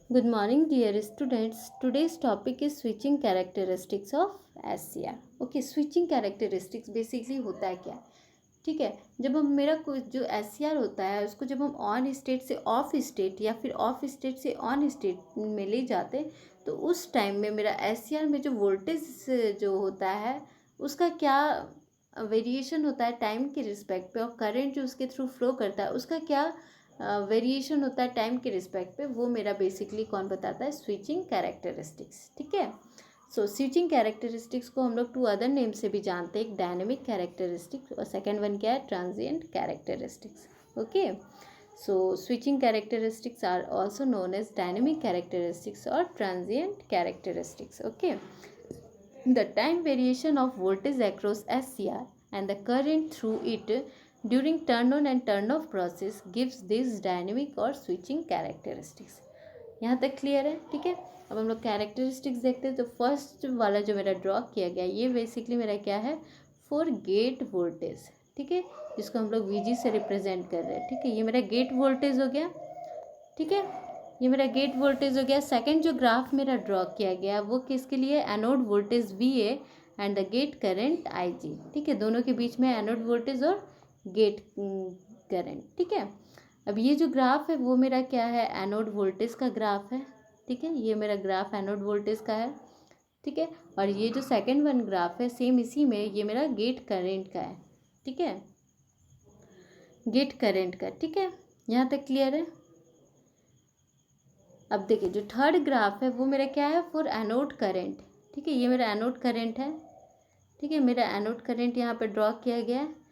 Good morning, dear students. Today's topic is switching characteristics of SCR. Okay, switching characteristics basically होता है क्या? ठीक है, जब हम मेरा कोई जो SCR होता है उसको जब हम ऑन स्टेट से ऑफ स्टेट या फिर ऑफ स्टेट से ऑन स्टेट में ले जाते तो उस टाइम में मेरा SCR में जो वोल्टेज जो होता है उसका क्या वेरिएशन होता है टाइम के रिस्पेक्ट पे, और करंट जो उसके थ्रू फ्लो करता है उसका क्या वेरिएशन होता है टाइम के रिस्पेक्ट पे, वो मेरा बेसिकली कौन बताता है? Switching characteristics. ठीक है, सो स्विचिंग कैरेक्टरिस्टिक्स को हम लोग टू अदर नेम से भी जानते हैं, एक डायनेमिक कैरेक्टरिस्टिक्स और सेकेंड वन क्या है? Transient characteristics. Okay, so switching characteristics are also known as dynamic characteristics और transient characteristics. Okay, the time variation of voltage across SCR and the current through it during turn on and turn off process gives these dynamic or switching characteristics। यहाँ तक clear है? ठीक है, अब हम लोग characteristics देखते हैं। तो फर्स्ट वाला जो मेरा ड्रॉ किया गया ये बेसिकली मेरा क्या है? For gate voltage. ठीक है, जिसको हम लोग VG से रिप्रेजेंट कर रहे हैं। ठीक है, ये मेरा गेट वोल्टेज हो गया। ठीक है, ये मेरा गेट वोल्टेज हो गया। सेकंड जो ग्राफ मेरा ड्रॉ किया गया वो किसके लिए? Anode voltage VA and the gate current IG। ठीक है, दोनों के बीच में एनोड वोल्टेज और गेट करंट। ठीक है, अब ये जो ग्राफ है वो मेरा क्या है? एनोड वोल्टेज का ग्राफ है। ठीक है, ये मेरा ग्राफ एनोड वोल्टेज का है। ठीक है, और ये जो सेकंड वन ग्राफ है सेम इसी में ये मेरा गेट करंट का है। ठीक है, गेट करंट का। ठीक है, यहाँ तक क्लियर है? अब देखिए जो थर्ड ग्राफ है वो मेरा क्या है? For anode current. ठीक है, ये मेरा एनोड करंट है। ठीक है, मेरा एनोड करंट यहाँ पे ड्रॉ किया गया है।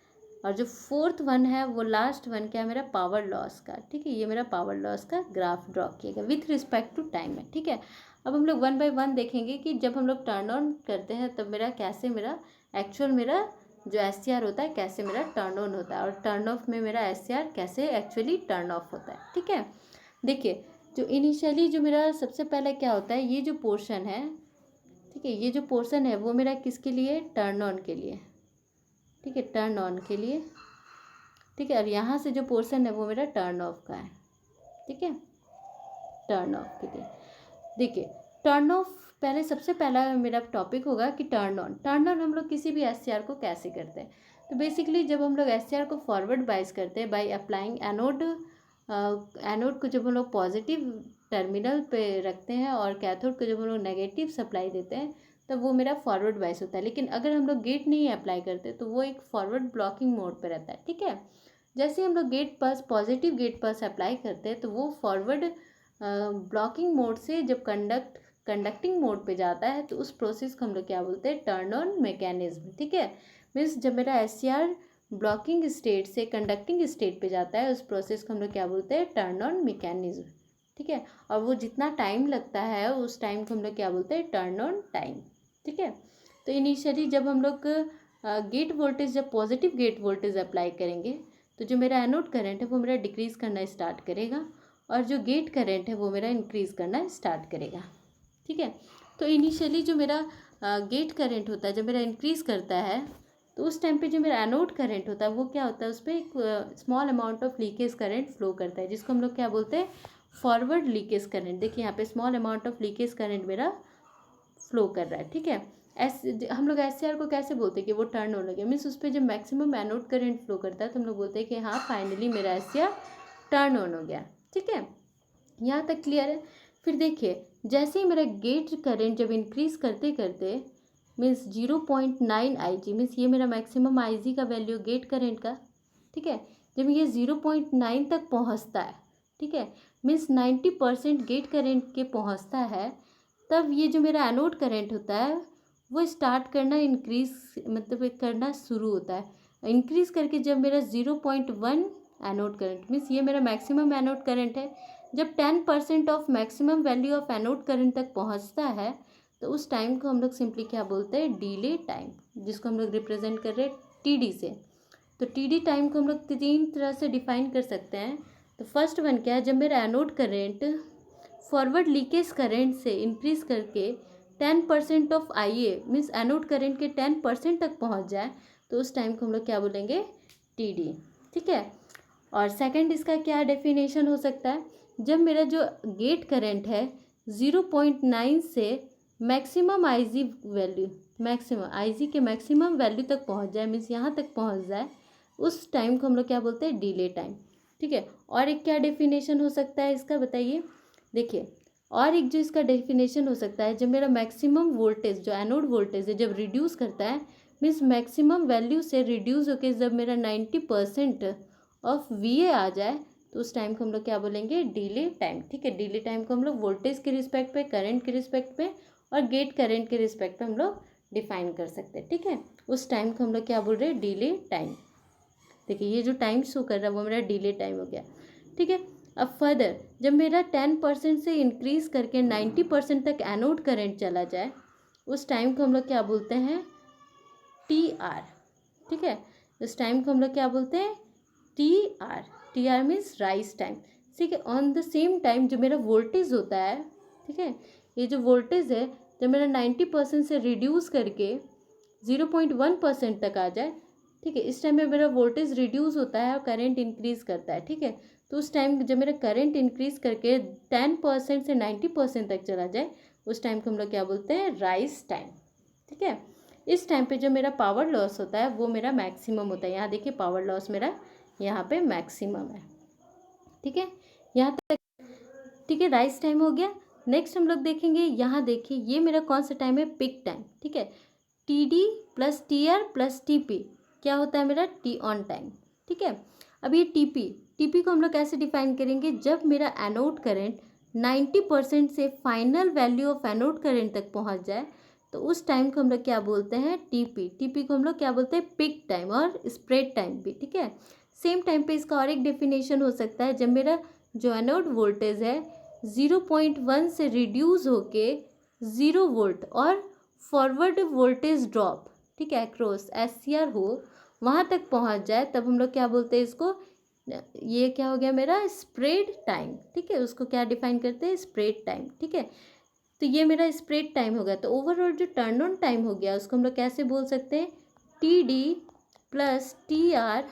और जो फोर्थ वन है वो लास्ट वन क्या है? मेरा पावर लॉस का। ठीक है, ये मेरा पावर लॉस का ग्राफ ड्रॉ किया गया विथ रिस्पेक्ट टू टाइम है। ठीक है, अब हम लोग वन बाय वन देखेंगे कि जब हम लोग टर्न ऑन करते हैं तब मेरा कैसे मेरा एक्चुअल मेरा जो SCR होता है कैसे मेरा टर्न ऑन होता है, और टर्न ऑफ में मेरा SCR कैसे एक्चुअली टर्न ऑफ होता है। ठीक है, देखिए जो इनिशियली जो मेरा सबसे पहले क्या होता है? ये जो पोर्शन है, ठीक है, ये जो पोर्शन है वो मेरा किसके लिए? टर्न ऑन के लिए। ठीक है, टर्न ऑन के लिए। ठीक है, और यहाँ से जो पोर्शन है वो मेरा टर्न ऑफ का है। ठीक है, टर्न ऑफ के लिए। देखिए टर्न ऑफ पहले सबसे पहला मेरा टॉपिक होगा कि टर्न ऑन। टर्न ऑन हम लोग किसी भी SCR को कैसे करते हैं? तो बेसिकली जब हम लोग SCR को फॉरवर्ड बाइस करते हैं बाय अप्लाइंग एनोड, एनोड को जब हम लोग पॉजिटिव टर्मिनल पे रखते हैं और कैथोड को जब हम लोग नेगेटिव सप्लाई देते हैं तब वो मेरा फॉरवर्ड बाइस होता है। लेकिन अगर हम लोग गेट नहीं अप्लाई करते तो वो एक फॉरवर्ड ब्लॉकिंग मोड पे रहता है। ठीक है, जैसे हम लोग गेट पास पॉजिटिव गेट पास अप्लाई करते हैं तो वो फॉरवर्ड ब्लॉकिंग मोड से जब कंडक्टिंग मोड पे जाता है तो उस प्रोसेस को हम लोग क्या बोलते हैं? Turn on mechanism. ठीक है, मीन्स जब मेरा SCR ब्लॉकिंग स्टेट से कंडक्टिंग स्टेट पे जाता है उस प्रोसेस को हम लोग क्या बोलते हैं? Turn on mechanism. ठीक है, और वो जितना टाइम लगता है उस टाइम को हम लोग क्या बोलते हैं? Turn on time. ठीक है, तो इनिशियली जब हम लोग गेट वोल्टेज जब पॉजिटिव गेट वोल्टेज अप्लाई करेंगे तो जो मेरा एनोड करंट है वो मेरा डिक्रीज़ करना स्टार्ट करेगा और जो गेट करंट है वो मेरा इंक्रीज़ करना स्टार्ट करेगा। ठीक है, तो इनिशियली जो मेरा गेट करंट होता है जब मेरा इंक्रीज़ करता है तो उस टाइम पे जो मेरा एनोड करंट होता है वो क्या होता है? उस पर एक small amount of leakage current flow करता है जिसको हम लोग क्या बोलते हैं? Forward leakage current. देखिए यहाँ पे small amount of leakage current मेरा फ्लो कर रहा है। ठीक है, हम लोग SCR को कैसे बोलते हैं कि वो टर्न ऑन हो गया? मीन्स उस पर जब मैक्सिमम एनोड करंट फ्लो करता है तो हम लोग बोलते हैं कि हाँ फाइनली मेरा SCR टर्न ऑन हो गया। ठीक है, यहाँ तक क्लियर है? फिर देखिए जैसे ही मेरा गेट करंट जब इंक्रीज़ करते करते मीन्स 0.9 IG, मीन्स ये मेरा मैक्सिमम IG का वैल्यू गेट करंट का। ठीक है, जब ये 0.9 तक पहुँचता है, ठीक है, मीन्स 90% गेट करंट के पहुँचता है, तब ये जो मेरा एनोड करंट होता है वो स्टार्ट करना इंक्रीज़ मतलब करना शुरू होता है। इंक्रीज़ करके जब मेरा 0.1 एनोड करंट मीन्स ये मेरा मैक्सिमम एनोड करंट है, जब 10% of maximum value of anode current तक पहुंचता है तो उस टाइम को हम लोग सिंपली क्या बोलते हैं? डिले टाइम, जिसको हम लोग रिप्रेजेंट कर रहे हैं TD से। तो TD टाइम को हम लोग तीन तरह से डिफाइन कर सकते हैं। तो फर्स्ट वन क्या है? जब मेरा anode current forward leakage current से इंक्रीज करके 10% of IA means anode current के 10% तक पहुंच जाए तो उस टाइम को हम लोग क्या बोलेंगे? TD। ठीक है, और सेकंड इसका क्या डेफिनेशन हो सकता है? जब मेरा जो गेट करंट है 0.9 से maximum IG value, maximum IG के मैक्सिमम वैल्यू तक पहुंच जाए, मीन्स यहाँ तक पहुंच जाए, उस टाइम को हम लोग क्या बोलते हैं, डिले टाइम। ठीक है, और एक क्या डेफिनेशन हो सकता है इसका बताइए। देखिए, और एक जो इसका डेफिनेशन हो सकता है, जब मेरा मैक्सिमम वोल्टेज जो एनोड वोल्टेज है जब रिड्यूस करता है, मीन्स मैक्सिमम वैल्यू से रिड्यूस होकर जब मेरा 90% ऑफ वी आ जाए, तो उस टाइम को हम लोग क्या बोलेंगे, डिले टाइम। ठीक है, डिले टाइम को हम लोग वोल्टेज के रिस्पेक्ट पे, करंट के रिस्पेक्ट पे और गेट करंट के रिस्पेक्ट पे हम लोग डिफाइन कर सकते हैं। ठीक है, उस टाइम को हम लोग क्या बोल रहे हैं, डिले टाइम। देखिए, ये जो टाइम शो कर रहा है वो मेरा डिले टाइम हो गया। ठीक है, अब फर्दर जब मेरा 10% से इंक्रीज करके 90% तक एनोड करंट चला जाए, उस टाइम को हम लोग क्या बोलते हैं, टी आर। ठीक है, उस टाइम को हम लोग क्या बोलते हैं, T R. T R means rise time. ठीक है, ऑन द सेम टाइम जो मेरा वोल्टेज होता है, ठीक है, ये जो वोल्टेज है जब मेरा 90% से रिड्यूस करके 0.1% तक आ जाए, ठीक है, इस टाइम में मेरा वोल्टेज रिड्यूस होता है और करंट इंक्रीज करता है। ठीक है, तो उस टाइम जब मेरा करंट इंक्रीज करके 10% से 90% तक चला जाए, उस टाइम को हम लोग क्या बोलते हैं, राइज टाइम। ठीक है, इस टाइम पे जो मेरा पावर लॉस होता है वो मेरा मैक्सिमम होता है। यहाँ देखिए, पावर लॉस मेरा यहाँ पे मैक्सिमम है। ठीक है, यहाँ तक। ठीक है, राइज टाइम हो गया। नेक्स्ट हम लोग देखेंगे, यहाँ देखिए, ये मेरा कौन सा टाइम है, पिक टाइम। ठीक है, T D plus T R plus T P क्या होता है मेरा, टी ऑन टाइम। ठीक है, अब ये टीपी को हम लोग कैसे डिफाइन करेंगे, जब मेरा एनोड करंट 90% से final value of anode current तक पहुंच जाए, तो उस टाइम को हम लोग क्या बोलते हैं, टीपी को हम लोग क्या बोलते हैं, पिक टाइम और स्प्रेड टाइम भी। ठीक है, सेम टाइम पे इसका और एक डेफिनेशन हो सकता है, जब मेरा जो एनोड वोल्टेज है 0.1 से रिड्यूस होके 0 वोल्ट और फॉरवर्ड वोल्टेज ड्रॉप, ठीक है, अक्रॉस SCR हो, वहाँ तक पहुँच जाए, तब हम लोग क्या बोलते हैं इसको, ये क्या हो गया मेरा, स्प्रेड टाइम। ठीक है, उसको क्या डिफाइन करते हैं, स्प्रेड टाइम। ठीक है, तो ये मेरा स्प्रेड टाइम हो गया। तो ओवरऑल जो टर्न ऑन टाइम हो गया उसको हम लोग कैसे बोल सकते हैं, TD plus TR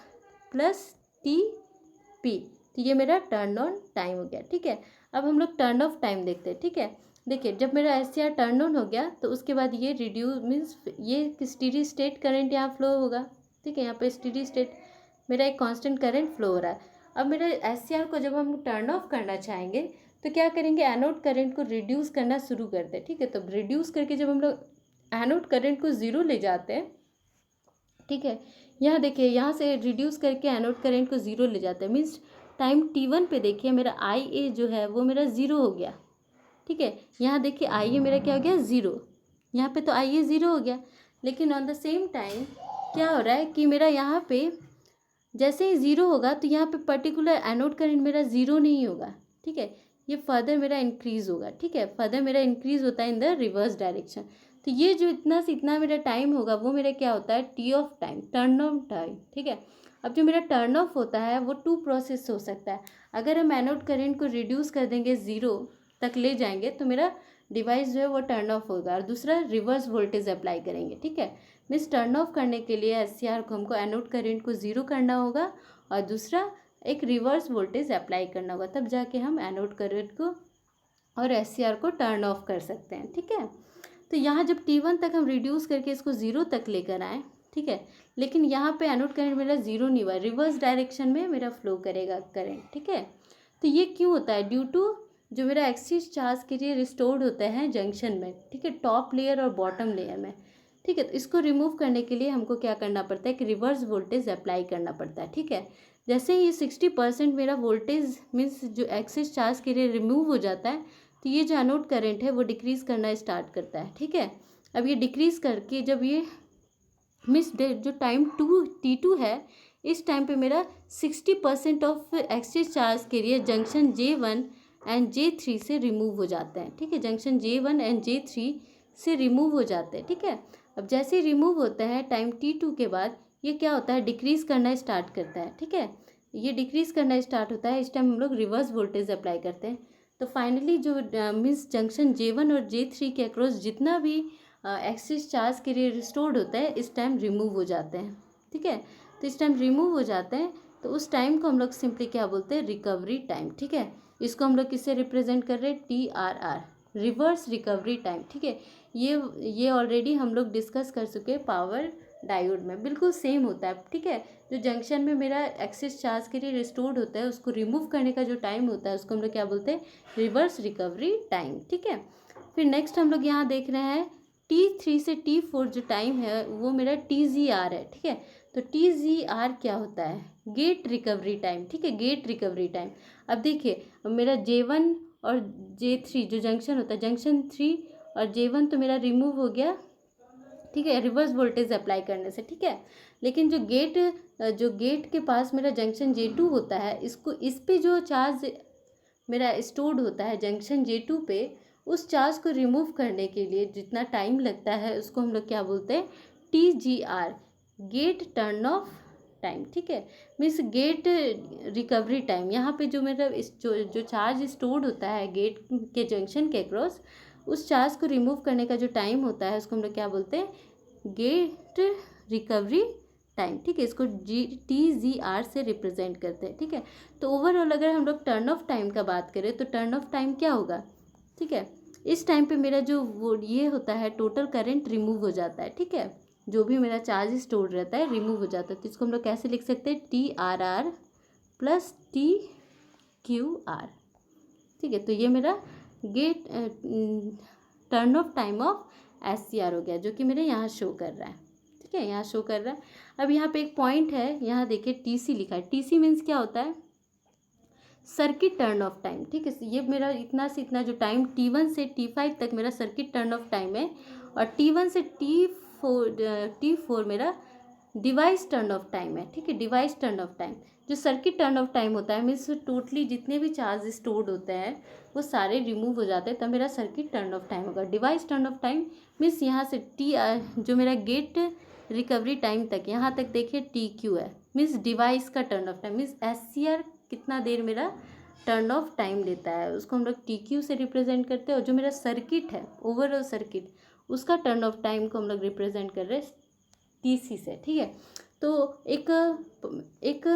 plus TP। तो ये मेरा टर्न ऑन टाइम हो गया। ठीक है, अब हम लोग टर्न ऑफ टाइम देखते हैं। ठीक है, देखिए, जब मेरा SCR टर्न ऑन हो गया तो उसके बाद ये रिड्यूस मीन्स ये स्टेडी स्टेट करंट यहाँ फ्लो होगा। ठीक है, यहाँ पे स्टेडी स्टेट मेरा एक कांस्टेंट करंट फ्लो हो रहा है। अब मेरा SCR को जब हम टर्न ऑफ करना चाहेंगे तो क्या करेंगे, एनोड करंट को रिड्यूस करना शुरू करते हैं। ठीक है, तो रिड्यूस करके जब हम लोग एनोड करंट को ज़ीरो ले जाते हैं, ठीक है, यहाँ देखिए, यहाँ से रिड्यूस करके एनोड करंट को ज़ीरो ले जाते हैं, मीन्स टाइम t1 पे देखिए मेरा IA जो है वो मेरा ज़ीरो हो गया। ठीक है, यहाँ देखिए IA मेरा क्या हो गया, ज़ीरो। यहाँ पे तो IA ज़ीरो हो गया, लेकिन ऑन द सेम टाइम क्या हो रहा है कि मेरा यहाँ पे जैसे ही ज़ीरो होगा तो यहाँ पे पर्टिकुलर एनोड करंट मेरा ज़ीरो नहीं होगा। ठीक है, ये फर्दर मेरा इंक्रीज़ होगा। ठीक है, फर्दर मेरा इंक्रीज़ होता है इन द रिवर्स डायरेक्शन। तो ये जो इतना से इतना मेरा टाइम होगा वो मेरा क्या होता है, T of time, turn off time. ठीक है, अब जो मेरा टर्न ऑफ होता है वो 2 प्रोसेस हो सकता है। अगर हम एनोड करंट को रिड्यूस कर देंगे, ज़ीरो तक ले जाएंगे, तो मेरा डिवाइस जो है वो टर्न ऑफ होगा, और दूसरा रिवर्स वोल्टेज अप्लाई करेंगे। ठीक है, मीन्स टर्न ऑफ करने के लिए SCR को हमको एनोड करंट को ज़ीरो करना होगा, और दूसरा एक रिवर्स वोल्टेज अप्लाई करना होगा, तब जाके हम एनोड करंट को और SCR को टर्न ऑफ कर सकते हैं। ठीक है, तो यहाँ जब T1 तक हम रिड्यूस करके इसको ज़ीरो तक लेकर आए, ठीक है, लेकिन यहाँ पे एनोड करंट मेरा ज़ीरो नहीं हुआ, रिवर्स डायरेक्शन में मेरा फ्लो करेगा करंट। ठीक है, तो ये क्यों होता है, ड्यू टू जो मेरा एक्सिस चार्ज के लिए रिस्टोर्ड होता है जंक्शन में। ठीक है, टॉप लेयर और बॉटम लेयर में। ठीक है, तो इसको रिमूव करने के लिए हमको क्या करना पड़ता है कि रिवर्स वोल्टेज अप्लाई करना पड़ता है। ठीक है, जैसे ही 60% मेरा वोल्टेज मीन्स जो एक्सिस चार्ज के लिए रिमूव हो जाता है, तो ये जो एनोड करंट है वो डिक्रीज़ करना स्टार्ट करता है। ठीक है, अब ये डिक्रीज़ करके जब ये मीन्स जो टाइम T2 है, इस टाइम पे मेरा 60% ऑफ एक्सिस चार्ज के लिए जंक्शन J1 एंड J3 से रिमूव हो जाते हैं। ठीक है, जंक्शन J1 एंड J3 से रिमूव हो जाते हैं। ठीक है, अब जैसे ही रिमूव होता है टाइम T2 के बाद ये क्या होता है, डिक्रीज़ करना स्टार्ट करता है। ठीक है, ये डिक्रीज़ करना स्टार्ट होता है, इस टाइम हम लोग रिवर्स वोल्टेज अप्लाई करते हैं। तो फाइनली जो मीन्स जंक्शन J1 और J3 के अक्रॉस जितना भी एक्सिस चार्ज के लिए रिस्टोर्ड होता है, इस टाइम रिमूव हो जाते हैं। ठीक है, तो इस टाइम रिमूव हो जाते हैं, तो उस टाइम को हम लोग सिंपली क्या बोलते हैं, रिकवरी टाइम। ठीक है, इसको हम लोग किससे रिप्रेजेंट कर रहे हैं, TRR, रिवर्स रिकवरी टाइम। ठीक है, ये ऑलरेडी हम लोग डिस्कस कर चुके हैं पावर डायोड में, बिल्कुल सेम होता है। ठीक है, जो जंक्शन में मेरा एक्सेस चार्ज के लिए रिस्टोर्ड होता है, उसको रिमूव करने का जो टाइम होता है उसको हम लोग क्या बोलते हैं, रिवर्स रिकवरी टाइम। ठीक है, फिर नेक्स्ट हम लोग यहाँ देख रहे हैं T3 से T4 जो टाइम है वो मेरा TGR है। ठीक है, तो TGR क्या होता है, गेट रिकवरी टाइम। ठीक है, गेट रिकवरी टाइम। अब देखिए मेरा J1 और J3 जो जंक्शन होता है, जंक्शन 3 और J1 तो मेरा रिमूव हो गया। ठीक है, रिवर्स वोल्टेज अप्लाई करने से। ठीक है, लेकिन जो गेट के पास मेरा जंक्शन J2 होता है, इसको इस पे जो चार्ज मेरा स्टोर्ड होता है जंक्शन J2 पे, उस चार्ज को रिमूव करने के लिए जितना टाइम लगता है उसको हम लोग क्या बोलते हैं, TGR, gate turn off time. ठीक है, मीन्स गेट रिकवरी टाइम। यहाँ पे जो मेरा जो चार्ज स्टोर्ड होता है गेट के जंक्शन के अक्रॉस, उस चार्ज को रिमूव करने का जो टाइम होता है उसको हम लोग क्या बोलते हैं, गेट रिकवरी टाइम। ठीक है, इसको TGR से रिप्रेजेंट करते हैं। ठीक है, तो ओवरऑल अगर हम लोग टर्न ऑफ टाइम का बात करें तो टर्न ऑफ टाइम क्या होगा, ठीक है, इस टाइम पे मेरा जो वो ये होता है टोटल करंट रिमूव हो जाता है। ठीक है, जो भी मेरा चार्ज स्टोर रहता है रिमूव हो जाता है, तो इसको हम लोग कैसे लिख सकते हैं, TRR प्लस TQR। ठीक है, तो ये मेरा gate turn off time of SCR हो गया, जो कि मेरे यहाँ शो कर रहा है। ठीक है, यहाँ शो कर रहा है। अब यहाँ पे एक पॉइंट है, यहाँ देखिए TC लिखा है। TC मीन्स क्या होता है, सर्किट टर्न ऑफ टाइम। ठीक है, ये मेरा इतना से इतना जो टाइम T1 से T5 तक मेरा सर्किट टर्न ऑफ टाइम है, और T1 से T4 मेरा डिवाइस टर्न ऑफ टाइम है। ठीक है, डिवाइस टर्न ऑफ टाइम। जो सर्किट टर्न ऑफ टाइम होता है मीन्स टोटली जितने भी चार्ज स्टोर्ड होते हैं वो सारे रिमूव हो जाते हैं, तब मेरा सर्किट टर्न ऑफ टाइम होगा। Device turn off time means यहाँ से जो मेरा गेट रिकवरी टाइम तक, यहाँ तक देखिए TQ है, मीन्स डिवाइस का turn off time. Means SCR कितना देर मेरा टर्न ऑफ टाइम लेता है उसको हम लोग TQ से रिप्रेजेंट करते हैं, और जो मेरा सर्किट है ओवरऑल सर्किट, उसका टर्न ऑफ टाइम को हम लोग रिप्रेजेंट कर रहे हैं TC से। ठीक है, तो एक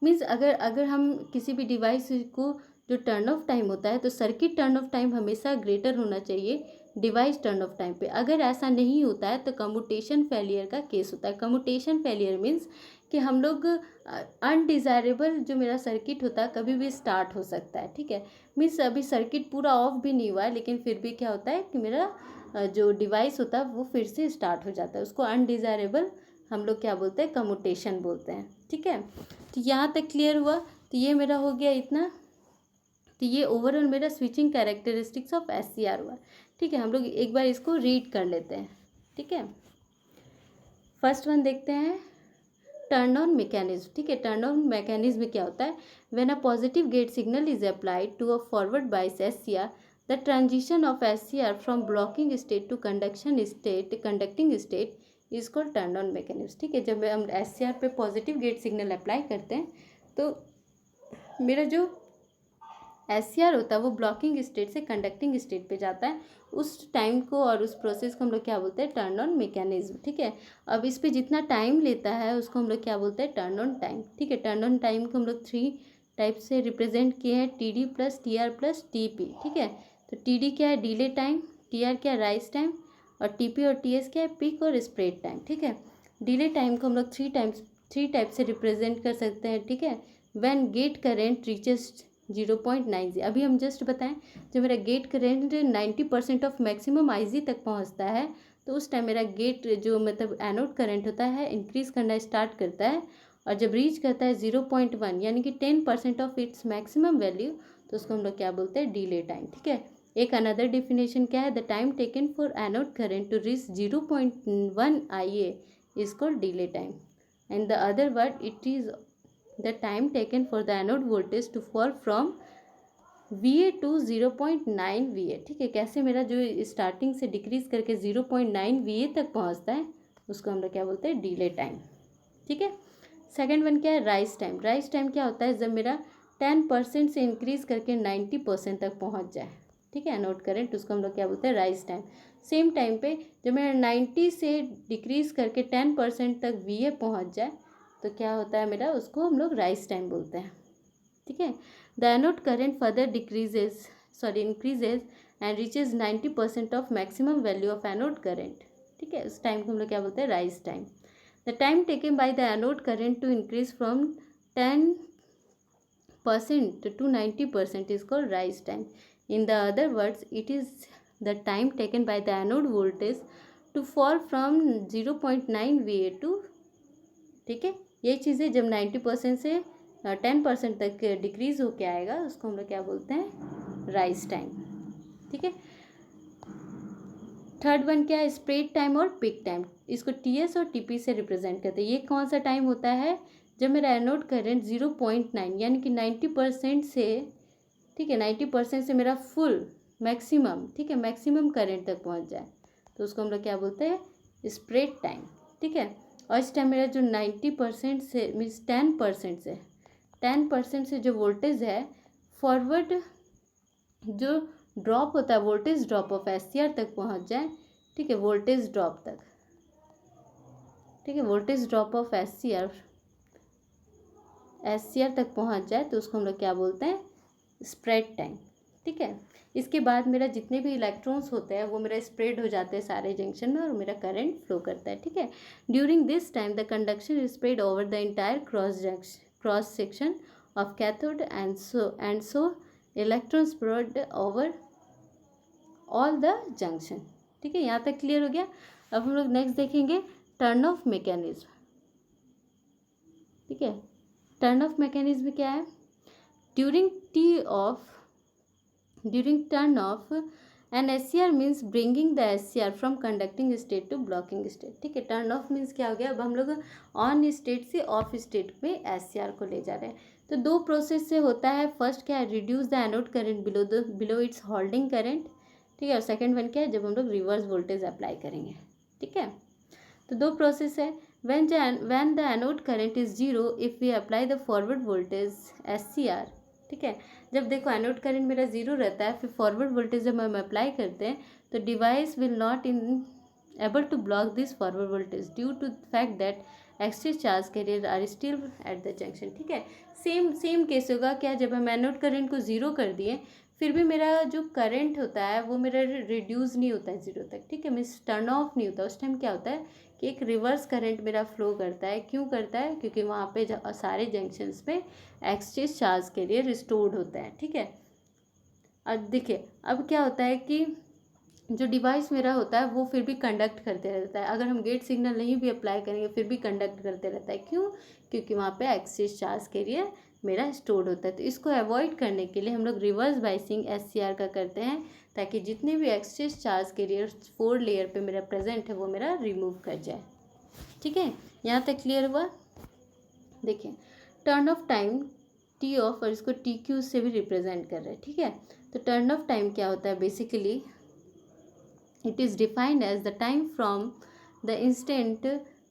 मीन्स अगर हम किसी भी डिवाइस को जो टर्न ऑफ टाइम होता है, तो सर्किट टर्न ऑफ टाइम हमेशा ग्रेटर होना चाहिए डिवाइस टर्न ऑफ टाइम पे। अगर ऐसा नहीं होता है तो कम्यूटेशन फेलियर का केस होता है। कम्यूटेशन फेलियर मीन्स कि हम लोग अनडिज़ायरेबल जो मेरा सर्किट होता है कभी भी स्टार्ट हो सकता है। ठीक है, मीन्स अभी सर्किट पूरा ऑफ भी नहीं हुआ है, लेकिन फिर भी क्या होता है कि मेरा जो डिवाइस होता है वो फिर से स्टार्ट हो जाता है, उसको अनडिज़ायरेबल हम लोग क्या बोलते हैं, कम्यूटेशन बोलते हैं। ठीक है, तो यहाँ तक क्लियर हुआ। तो ये मेरा हो गया इतना। तो ये ओवरऑल मेरा स्विचिंग कैरेक्टरिस्टिक्स ऑफ SCR हुआ। ठीक है, हम लोग एक बार इसको रीड कर लेते हैं। ठीक है, फर्स्ट वन देखते हैं, टर्न ऑन मैकेनिज्म। ठीक है, टर्न ऑन मैकेनिज्म में क्या होता है, when a positive gate signal is applied to a forward bias SCR, the transition of SCR from blocking state to conducting state is called turn on mechanism. ठीक है, जब हम SCR पे positive gate signal apply करते हैं तो मेरा जो SCR होता है वो ब्लॉकिंग स्टेट से कंडक्टिंग स्टेट पे जाता है। उस टाइम को और उस प्रोसेस को हम लोग क्या बोलते हैं, टर्न ऑन मैकेनिज्म। ठीक है, अब इस पे जितना टाइम लेता है उसको हम लोग क्या बोलते हैं, टर्न ऑन टाइम। ठीक है, टर्न ऑन टाइम को हम लोग 3 टाइप से रिप्रेजेंट किए हैं, TD plus TR plus TP। ठीक है, तो TD क्या है, डिले टाइम, TR क्या है, राइज टाइम, और TP और TS क्या है, पिक और स्प्रेड टाइम। ठीक है, डिले टाइम को हम लोग 3 टाइप से रिप्रेजेंट कर सकते हैं। ठीक है, व्हेन गेट करेंट रीचेस 0.90, अभी हम जस्ट बताएं, जब मेरा gate current 90% of maximum IG तक पहुंचता है तो उस टाइम मेरा गेट जो मतलब एनोड करंट होता है इंक्रीज करना स्टार्ट करता है, और जब रीच करता है 0.1 यानी कि 10% ऑफ इट्स मैक्सिमम वैल्यू, तो उसको हम लोग क्या बोलते हैं, डिले टाइम। ठीक है, एक अनदर डिफिनेशन क्या है, the time taken for anode current to reach 0.1 IA is called delay time, and the other word it is the time taken for the anode voltage to fall from VA to 0.9 VA। ठीक है, कैसे मेरा जो starting से decrease करके 0.9 VA तक पहुंचता है उसको हम लोग क्या बोलते हैं, डिले टाइम। ठीक है, सेकंड वन क्या है, राइज टाइम। राइज टाइम क्या होता है, जब मेरा 10% से इंक्रीज करके 90% तक पहुंच जाए। ठीक है, एनोड करंट, उसको हम लोग क्या बोलते हैं, राइज टाइम। सेम टाइम पे जब मेरा 90 से डिक्रीज करके 10% तक VA पहुंच जाए तो क्या होता है मेरा, उसको हम लोग राइज टाइम बोलते हैं। ठीक है, the anode current further increases and reaches 90% of maximum value of anode current. ठीक है, उस टाइम को हम लोग क्या बोलते हैं, rise time. The time taken by the anode current to increase from 10% to 90% is called rise time. In the other words, it is the time taken by the anode voltage to fall from 0.9 VA to, ठीक है, ये चीज़ें जब 90% से 10% तक decrease होके आएगा उसको हम लोग क्या बोलते हैं, राइज टाइम। ठीक है, थर्ड वन क्या है, स्प्रेड टाइम और पीक टाइम। इसको TS और TP से रिप्रेजेंट करते हैं। ये कौन सा टाइम होता है, जब मेरा एनोड करंट 0.9 यानी कि 90% से, ठीक है, 90% से मेरा फुल मैक्सिमम, ठीक है, मैक्सिमम करंट तक पहुंच जाए तो उसको हम लोग क्या बोलते हैं, स्प्रेड टाइम। ठीक है, और इस टाइम मेरा जो 90% से मीन्स 10% से जो वोल्टेज है फॉरवर्ड जो ड्रॉप होता है, वोल्टेज ड्रॉप ऑफ SCR तक पहुंच जाए। ठीक है, वोल्टेज ड्रॉप तक, ठीक है, वोल्टेज ड्रॉप ऑफ SCR तक पहुंच जाए तो उसको हम लोग क्या बोलते हैं, स्प्रेड टाइम। ठीक है, इसके बाद मेरा जितने भी इलेक्ट्रॉन्स होते हैं वो मेरा स्प्रेड हो जाते हैं सारे जंक्शन में और मेरा करंट फ्लो करता है। ठीक है, during this time the conduction is spread over the entire cross section of cathode and so electron spread over all the junction. ठीक है, यहाँ तक क्लियर हो गया। अब हम लोग नेक्स्ट देखेंगे टर्न ऑफ मैकेनिज्म। ठीक है, टर्न ऑफ मैकेनिज्म क्या है, during turn off an SCR means bringing the SCR from conducting state to blocking state. ठीक है, टर्न ऑफ मीन्स क्या हो गया, अब हम लोग ऑन स्टेट से ऑफ स्टेट में SCR को ले जा रहे हैं। तो दो प्रोसेस से होता है, फर्स्ट क्या है, reduce the anode current below it's holding current. ठीक है, और सेकंड वन क्या है, जब हम लोग रिवर्स वोल्टेज अप्लाई करेंगे। ठीक है, तो दो प्रोसेस है। when the anode current is 0 if we apply the forward voltage SCR। ठीक है, जब देखो एनोड करंट मेरा 0 रहता है, फिर फॉरवर्ड वोल्टेज जब हम अप्लाई करते हैं तो device will not able to block this forward voltage due to fact that exchange charge carrier are still at the junction. ठीक है, सेम केस होगा क्या, जब हम एनोड करंट को 0 कर दिए फिर भी मेरा जो करंट होता है वो मेरा रिड्यूस नहीं होता है 0 तक। ठीक है, मीन्स टर्न ऑफ नहीं होता। उस टाइम क्या होता है कि एक रिवर्स करंट मेरा फ्लो करता है। क्यों करता है, क्योंकि वहाँ पे सारे जंक्शंस पे एक्सचेंज चार्ज के लिए रिस्टोर्ड होता है। ठीक है, अब देखिए अब क्या होता है कि जो डिवाइस मेरा होता है वो फिर भी कंडक्ट करते रहता है। अगर हम गेट सिग्नल नहीं भी अप्लाई करेंगे फिर भी कंडक्ट करते रहता है। क्यों, क्योंकि वहाँ पे एक्सचेंज चार्ज के लिए मेरा स्टोर्ड होता है। तो इसको अवॉइड करने के लिए हम लोग रिवर्स बाइसिंग SCR का करते हैं, ताकि जितने भी एक्सचेंज चार्ज कैरियर 4 लेयर पे मेरा प्रेजेंट है वो मेरा रिमूव कर जाए। ठीक है, यहाँ तक क्लियर हुआ। देखिए turn off time T of, और इसको TQ से भी रिप्रेजेंट कर रहे हैं। ठीक है, तो टर्न ऑफ टाइम क्या होता है, basically it is defined as the time from the instant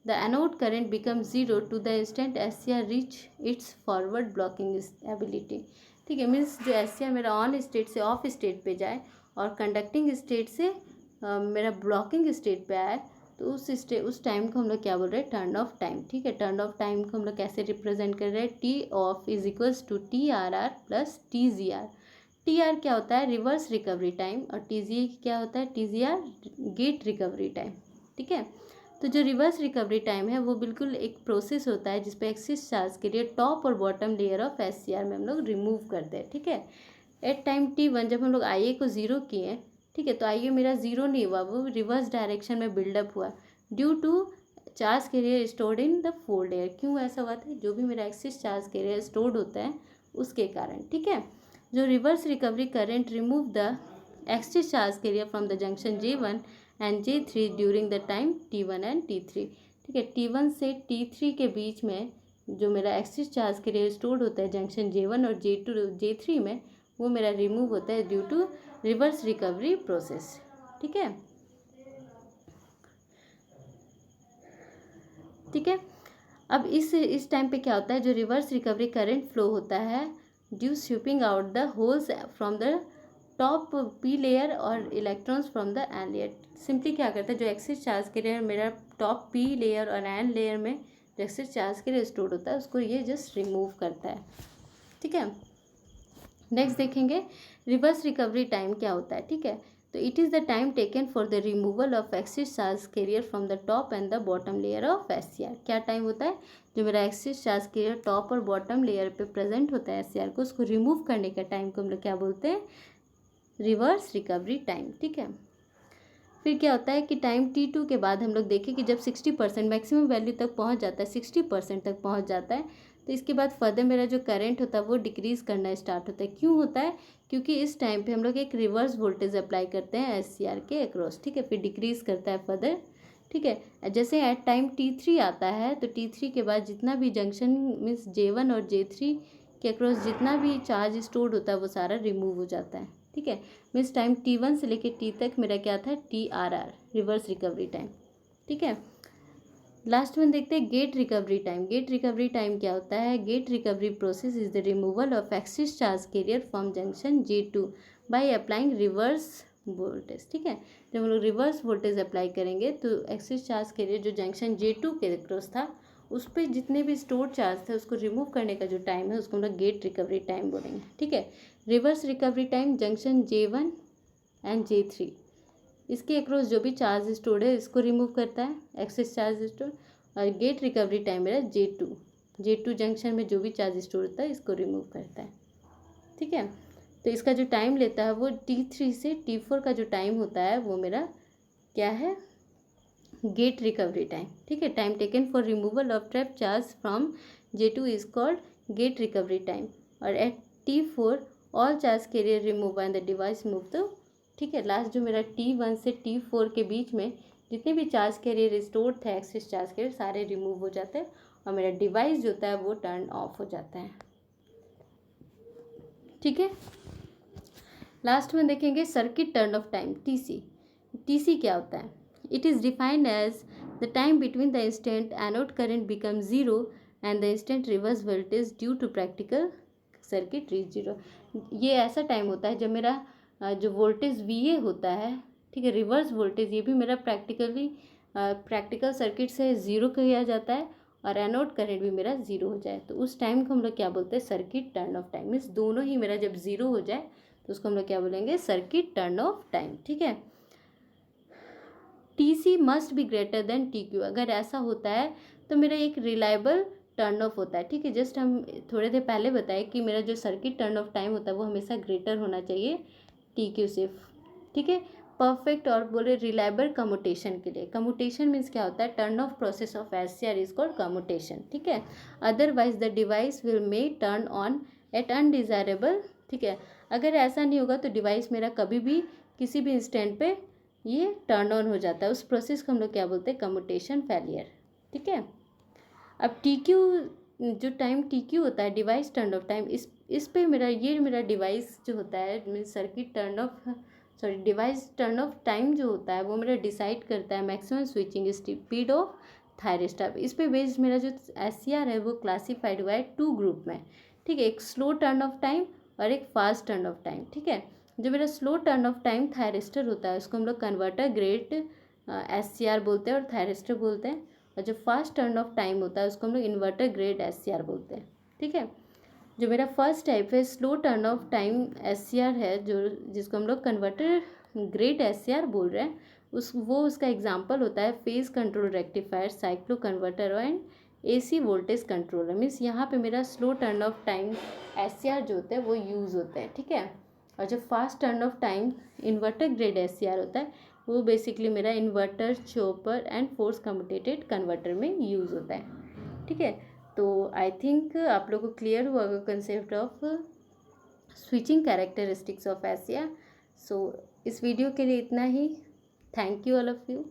the anode current becomes 0 to the instant SCR reach its forward blocking ability। ठीक है, मीन्स जो SCR मेरा ऑन स्टेट से ऑफ स्टेट पे जाए और कंडक्टिंग स्टेट से मेरा ब्लॉकिंग स्टेट पे आए तो उस टाइम को हम लोग क्या बोल रहे हैं, टर्न ऑफ टाइम। ठीक है, टर्न ऑफ टाइम को हम लोग कैसे रिप्रेजेंट कर रहे हैं, T off is equals to TRR plus TGR। TR क्या होता है, रिवर्स रिकवरी टाइम, और TGR क्या होता है, TGR गेट रिकवरी टाइम। ठीक है, तो जो रिवर्स रिकवरी टाइम है वो बिल्कुल एक प्रोसेस होता है जिसपे एक्सिस चार्ज के लिए टॉप और बॉटम लेयर ऑफ SCR में हम लोग रिमूव करते हैं। ठीक है, एट टाइम T1 जब हम लोग IA को 0 किए, ठीक है, तो IA मेरा 0 नहीं हुआ, वो रिवर्स डायरेक्शन में बिल्डअप हुआ due to charge carrier stored in the 4 layer. क्यों ऐसा हुआ था, जो भी मेरा एक्सिस चार्ज कैरियर स्टोर्ड होता है उसके कारण। ठीक है, जो reverse recovery current remove the axis charge carrier from the junction J1 and J3 during the time T1 and T3। ठीक है, T1 से T3 के बीच में जो मेरा एक्सिस चार्ज के लिए स्टोर्ड होता है जंक्शन J1 और J3 में, वो मेरा रिमूव होता है due to reverse recovery process. ठीक है, ठीक है, अब इस टाइम पे क्या होता है, जो रिवर्स रिकवरी करंट फ्लो होता है due sweeping out the holes from the top P layer और electrons from the N layer. Simply क्या करता है, जो एक्सिस चार्ज के लिए मेरा टॉप P लेयर और N लेयर में जो एक्सिस चार्ज के लिए स्टोर होता है उसको ये जस्ट रिमूव करता है। ठीक है, नेक्स्ट देखेंगे रिवर्स रिकवरी टाइम क्या होता है, ठीक है। तो it is the time taken for the removal of excess charge carrier from the top and the bottom layer of SCR. क्या टाइम होता है, जो मेरा एक्सिस चार्ज कैरियर टॉप और बॉटम लेयर पे प्रेजेंट होता है एससीआर को, उसको रिमूव करने का टाइम को हम लोग क्या बोलते हैं, रिवर्स रिकवरी टाइम, ठीक है। फिर क्या होता है कि टाइम T2 के बाद हम लोग देखें कि जब 60% मैक्सिमम वैल्यू तक पहुंच जाता है, 60% तक पहुंच जाता है, तो इसके बाद फर्दर मेरा जो करंट होता है वो डिक्रीज़ करना स्टार्ट होता है। क्यों होता है, क्योंकि इस टाइम पे हम लोग एक रिवर्स वोल्टेज अप्लाई करते हैं एससीआर के अक्रॉस, ठीक है। फिर डिक्रीज़ करता है फर्दर, ठीक है। जैसे एट टाइम T3 आता है, तो T3 के बाद जितना भी जंक्शन मीन्स J1 और J3 के अक्रॉस जितना भी चार्ज स्टोर्ड होता है वो सारा रिमूव हो जाता है, ठीक है। मीन्स टाइम T1 से लेके T तक मेरा क्या था, TRR, रिवर्स रिकवरी टाइम, ठीक है। लास्ट वन देखते हैं gate recovery time. Gate recovery time क्या होता है, gate recovery process is the removal of excess charge carrier from junction J2 by applying reverse voltage, ठीक है। जब हम लोग रिवर्स वोल्टेज अप्लाई करेंगे तो एक्सिस चार्ज कैरियर जो जंक्शन J2 के क्रॉस था उस पर जितने भी स्टोर चार्ज थे उसको रिमूव करने का जो टाइम है उसको हम लोग गेट रिकवरी टाइम बोलेंगे, ठीक है। Reverse recovery time junction J1 and J3 इसके अक्रॉस जो भी चार्ज स्टोर्ड है इसको रिमूव करता है, एक्सेस चार्ज स्टोर। और गेट रिकवरी टाइम मेरा J2 जंक्शन में जो भी चार्ज स्टोर होता है इसको रिमूव करता है, ठीक है। तो इसका जो टाइम लेता है वो T3 से T4 का जो टाइम होता है वो मेरा क्या है, गेट रिकवरी टाइम, ठीक है। Time taken for removal of trap charge from J2 is called gate recovery time. और at T4 all charge carrier remove and the device move, तो ठीक है। लास्ट जो मेरा T1 से T4 के बीच में जितने भी चार्ज कैरियर स्टोर थे एक्सिस चार्ज कैरियर सारे रिमूव हो जाते हैं और मेरा डिवाइस जो होता है वो टर्न ऑफ हो जाता है, ठीक है। लास्ट में देखेंगे circuit turn off time, TC क्या होता है। It is defined as the time between the instant anode current become zero and the instant reverse voltage due to practical circuit reach zero. ये ऐसा टाइम होता है जब मेरा जो वोल्टेज VA होता है, ठीक है, रिवर्स वोल्टेज, ये भी मेरा प्रैक्टिकल सर्किट से ज़ीरो किया जाता है और एनोड करंट भी मेरा ज़ीरो हो जाए, तो उस टाइम को हम लोग क्या बोलते हैं, circuit turn off time. Means दोनों ही मेरा जब ज़ीरो हो जाए तो उसको हम लोग क्या बोलेंगे, सर्किट टर्न ऑफ टाइम, ठीक है। TC must be greater than TQ, अगर ऐसा होता है तो मेरा एक रिलायबल टर्न ऑफ होता है, ठीक है। जस्ट हम थोड़े देर पहले बताए कि मेरा जो सर्किट टर्न ऑफ टाइम होता है वो हमेशा ग्रेटर होना चाहिए TQ से, ठीक है। परफेक्ट और बोले रिलायबल कम्यूटेशन के लिए, कम्यूटेशन मीन्स क्या होता है, turn off process of SCR is called commutation, ठीक है। Otherwise the device will may turn on at undesirable, ठीक है। अगर ऐसा नहीं होगा तो डिवाइस मेरा कभी भी किसी भी इंस्टेंट पे ये टर्न ऑन हो जाता है, उस प्रोसेस को हम लोग क्या बोलते हैं, कम्यूटेशन फेलियर, ठीक है। अब TQ जो टाइम TQ होता है, डिवाइस टर्न ऑफ टाइम, इस पे मेरा डिवाइस जो होता है means circuit turn of device turn off time जो होता है वो मेरा डिसाइड करता है maximum switching speed of thyristor. इस पे बेस्ड मेरा जो SCR है वो क्लासीफाइड हुआ है 2 ग्रुप में, ठीक है। एक स्लो टर्न ऑफ टाइम और एक फास्ट टर्न ऑफ टाइम, ठीक है। जो मेरा slow turn off time thyristor होता है उसको हम लोग कन्वर्टर ग्रेड SCR बोलते हैं और थायरिस्टर बोलते हैं, और जो फास्ट टर्न ऑफ टाइम होता है उसको हम लोग इन्वर्टर ग्रेड SCR बोलते हैं, ठीक है। जो मेरा फर्स्ट टाइप है slow turn off time SCR है, जो जिसको हम लोग कन्वर्टर ग्रेड SCR बोल रहे हैं, उसका एग्जांपल होता है phase control rectifier, cyclo converter and AC voltage controller. Means यहाँ पे मेरा slow turn off time SCR जो होते हैं वो यूज़ होते हैं, ठीक है। और जो fast turn off time inverter grade SCR होता है वो बेसिकली मेरा inverter, chopper and force commutated converter में यूज़ होता है, ठीक है। तो आई थिंक आप लोगों को क्लियर हुआ concept of switching characteristics of SCR। So इस वीडियो के लिए इतना ही। Thank you all of you.